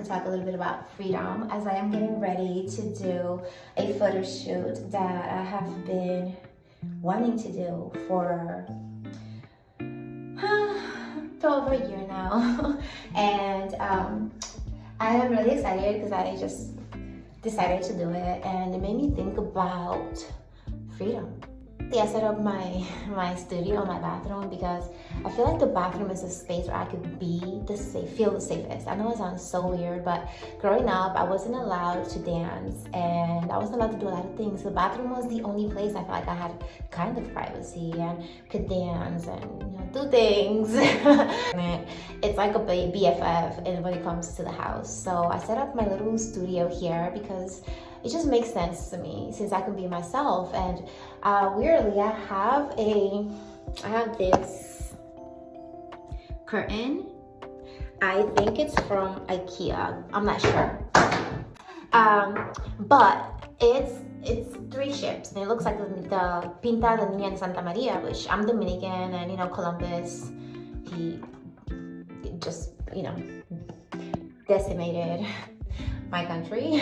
talk a little bit about freedom, as I am getting ready to do a photo shoot that I have been wanting to do for over a year now. And I am really excited because I just decided to do it, and it made me think about freedom. I set up my studio, my bathroom, because I feel like the bathroom is a space where I could feel the safest. I know it sounds so weird, but growing up, I wasn't allowed to dance, and I wasn't allowed to do a lot of things. The bathroom was the only place I felt like I had kind of privacy and could dance and do things. It's like a BFF when it comes to the house. So I set up my little studio here because it just makes sense to me, since I can be myself. And weirdly, I have this curtain. I think it's from IKEA. I'm not sure. But it's three ships, and it looks like the Pinta de Niña de Santa Maria, which I'm Dominican, and Columbus, he just decimated my country.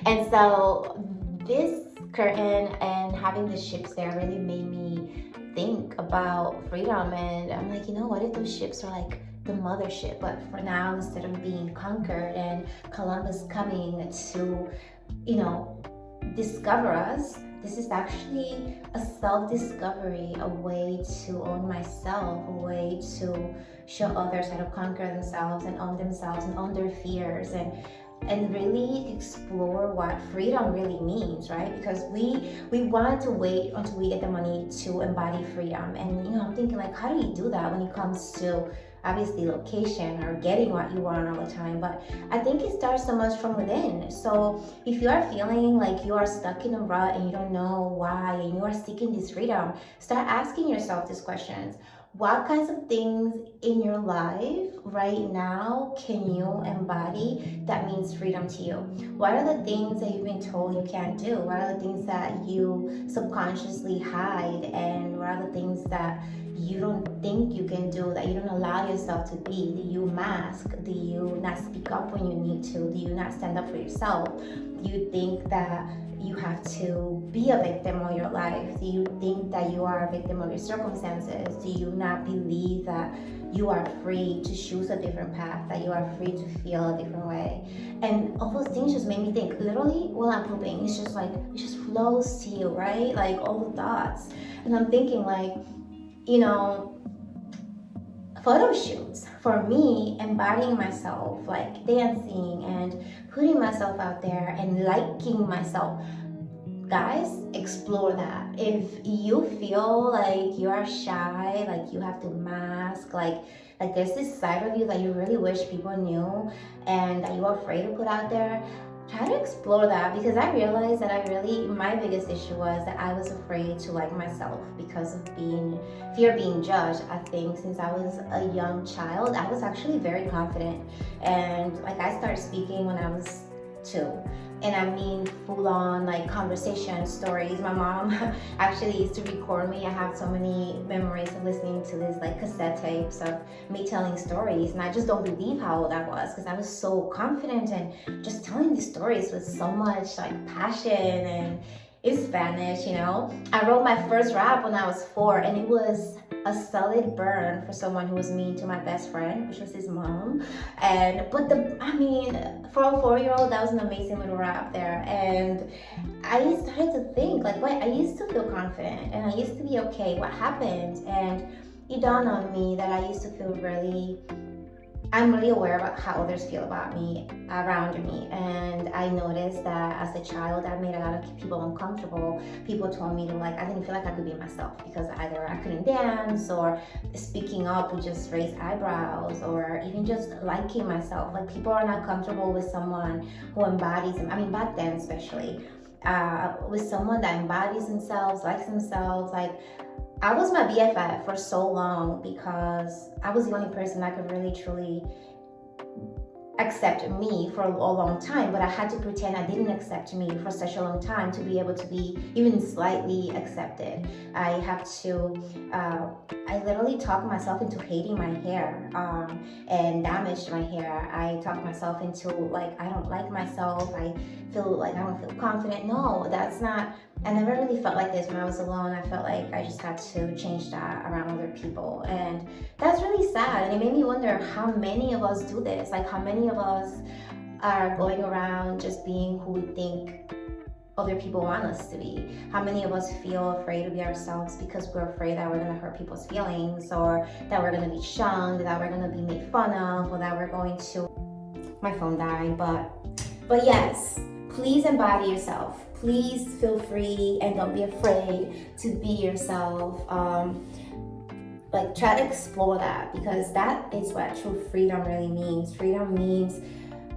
And so this curtain and having the ships there really made me think about freedom. And I'm like, what if those ships are like the mothership, but for now, instead of being conquered and Columbus coming to discover us, this is actually a self-discovery, a way to own myself, a way to show others how to conquer themselves and own their fears, and really explore what freedom really means, right? Because we wanted to wait until we get the money to embody freedom. And I'm thinking, like, how do you do that when it comes to obviously location or getting what you want all the time? But I think it starts so much from within. So if you are feeling like you are stuck in a rut and you don't know why, and you are seeking this freedom, start asking yourself these questions. What kinds of things in your life right now can you embody that means freedom to you? What are the things that you've been told you can't do? What are the things that you subconsciously hide? And what are the things that you don't think you can do, that you don't allow yourself to be? Do you mask? Do you not speak up when you need to? Do you not stand up for yourself? Do you think that you have to be a victim of your life? Do you think that you are a victim of your circumstances? Do you not believe that you are free to choose a different path, that you are free to feel a different way? And all those things just made me think. Literally, while I'm pooping, it's just like, it just flows to you, right? Like all the thoughts. And I'm thinking, like, photo shoots, for me, embodying myself, like dancing and putting myself out there and liking myself. Guys, explore that. If you feel like you are shy, like you have to mask, like there's this side of you that you really wish people knew and that you're afraid to put out there, try to explore that. Because I realized that my biggest issue was that I was afraid to like myself because of fear of being judged. I think since I was a young child, I was actually very confident, and like I started speaking when I was 2. And I mean full on like conversation stories. My mom actually used to record me. I have so many memories of listening to this like cassette tapes of me telling stories, and I just don't believe how old I was, because I was so confident and just telling these stories with so much like passion and in Spanish. I wrote my first rap when I was 4, and it was a solid burn for someone who was mean to my best friend, which was his mom. But for a 4-year-old, that was an amazing little rap there. And I started to think, like, wait, I used to feel confident and I used to be okay. What happened? And it dawned on me that I used to feel I'm really aware about how others feel about me, around me. And I noticed that as a child, I made a lot of people uncomfortable. People told me I didn't feel like I could be myself, because either I couldn't dance, or speaking up would just raise eyebrows, or even just liking myself. Like, people are not comfortable with someone who embodies them. Back then especially, with someone that embodies themselves, likes themselves. Like, I was my BFF for so long because I was the only person I could really truly accept me for a long time, but I had to pretend I didn't accept me for such a long time to be able to be even slightly accepted. I have to, I literally talked myself into hating my hair, and damaged my hair. I talked myself into like, I don't like myself. I feel like I don't feel confident. No, that's not, I never really felt like this when I was alone. I felt like I just had to change that around other people. And that's really sad. And it made me wonder how many of us do this. Like, how many of us are going around just being who we think other people want us to be? How many of us feel afraid to be ourselves because we're afraid that we're going to hurt people's feelings, or that we're going to be shunned, that we're going to be made fun of, or that we're going to... My phone died, but yes, please embody yourself. Please feel free and don't be afraid to be yourself. Like, try to explore that, because that is what true freedom really means. Freedom means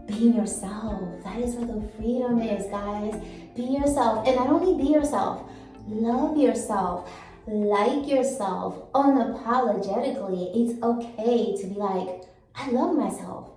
being yourself. That is what the freedom is, guys. Be yourself. And not only be yourself, love yourself, like yourself unapologetically. It's okay to be like, I love myself.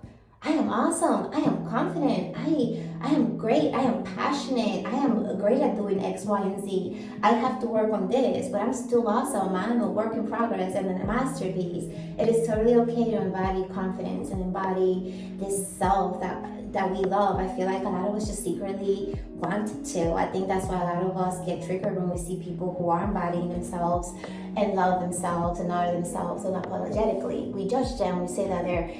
I am awesome. I am confident. I am great. I am passionate. I am great at doing X, Y, and Z. I have to work on this, but I'm still awesome. I'm a work in progress and a masterpiece. It is totally okay to embody confidence and embody this self that we love. I feel like a lot of us just secretly want to. I think that's why a lot of us get triggered when we see people who are embodying themselves and love themselves and honor themselves unapologetically. We judge them. We say that they're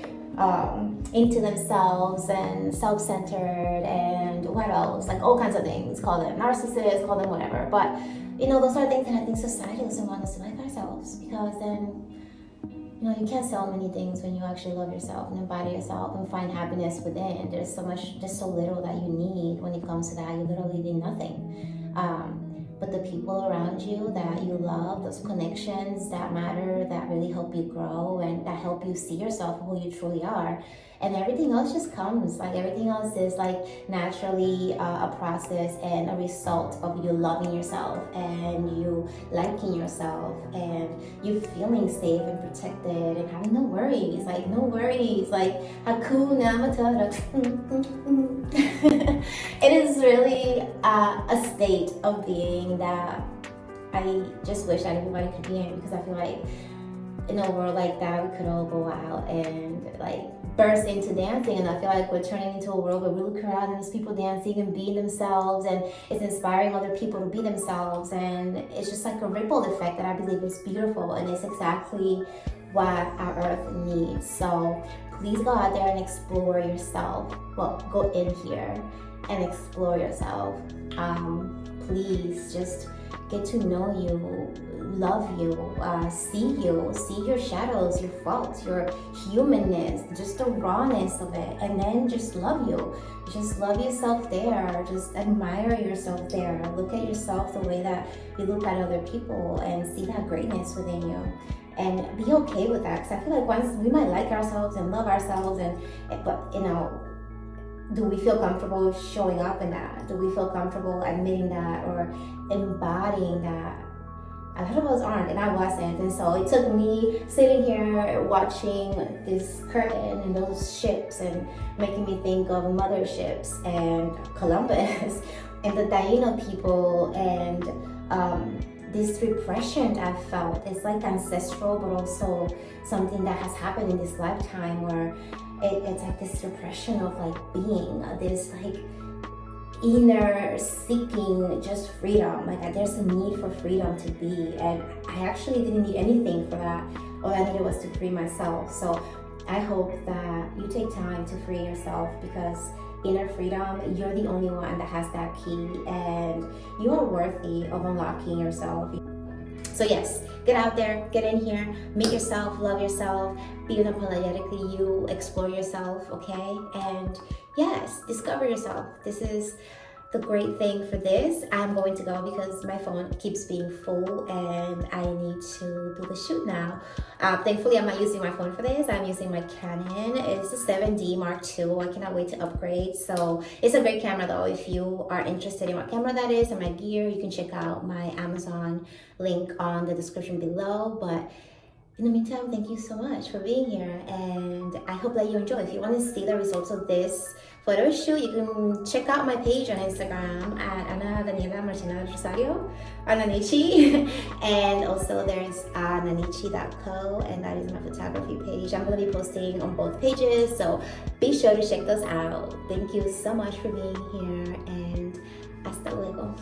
into themselves and self-centered and what else, like all kinds of things. Call them narcissists, call them whatever, but those are things that I think society doesn't want us to like ourselves, because then you can't sell many things when you actually love yourself and embody yourself and find happiness within. There's so little that you need when it comes to that. You literally need nothing. But the people around you that you love, those connections that matter, that really help you grow and that help you see yourself who you truly are. And everything else just comes. Like, everything else is like naturally a process and a result of you loving yourself and you liking yourself and you feeling safe and protected and having no worries. Like, Hakuna Matata. It is really a state of being that I just wish that everybody could be in, because I feel like in a world like that, we could all go out and like burst into dancing, and I feel like we're turning into a world where we look around and there's people dancing and being themselves, and it's inspiring other people to be themselves, and it's just like a ripple effect that I believe is beautiful, and it's exactly what our earth needs. So please go out there and explore yourself. Well, go in here and explore yourself. Please just get to know you, love you, see your shadows, your faults, your humanness, just the rawness of it, and then just love you. Just love yourself there. Just admire yourself there. Look at yourself the way that you look at other people and see that greatness within you. And be okay with that, because I feel like once we might like ourselves and love ourselves, but do we feel comfortable showing up in that? Do we feel comfortable admitting that or embodying that? A lot of us aren't, and I wasn't. And so it took me sitting here watching this curtain and those ships and making me think of motherships and Columbus and the Taino people and this repression I felt. It's like ancestral, but also something that has happened in this lifetime, where it's like this repression of like being this like inner seeking just freedom. Like, there's a need for freedom to be, and I actually didn't need anything for that. All I needed was to free myself. So I hope that you take time to free yourself, because inner freedom, you're the only one that has that key, and you are worthy of unlocking yourself. So yes, get out there, get in here, meet yourself, love yourself, be unapologetically you, explore yourself, okay? And yes, discover yourself. This is the great thing for this. I'm going to go because my phone keeps being full and I need to do the shoot now. Thankfully, I'm not using my phone for this. I'm using my Canon. It's a 7D Mark II. I cannot wait to upgrade. So it's a great camera though. If you are interested in what camera that is and my gear, you can check out my Amazon link on the description below. But In the meantime, thank you so much for being here, and I hope that you enjoy. If you want to see the results of this photo shoot, you can check out my page on Instagram at Ana Daniela Martina Rosario, Ananichi, and also there's nanichi.co, and that is my photography page. I'm going to be posting on both pages, so be sure to check those out. Thank you so much for being here, and hasta luego.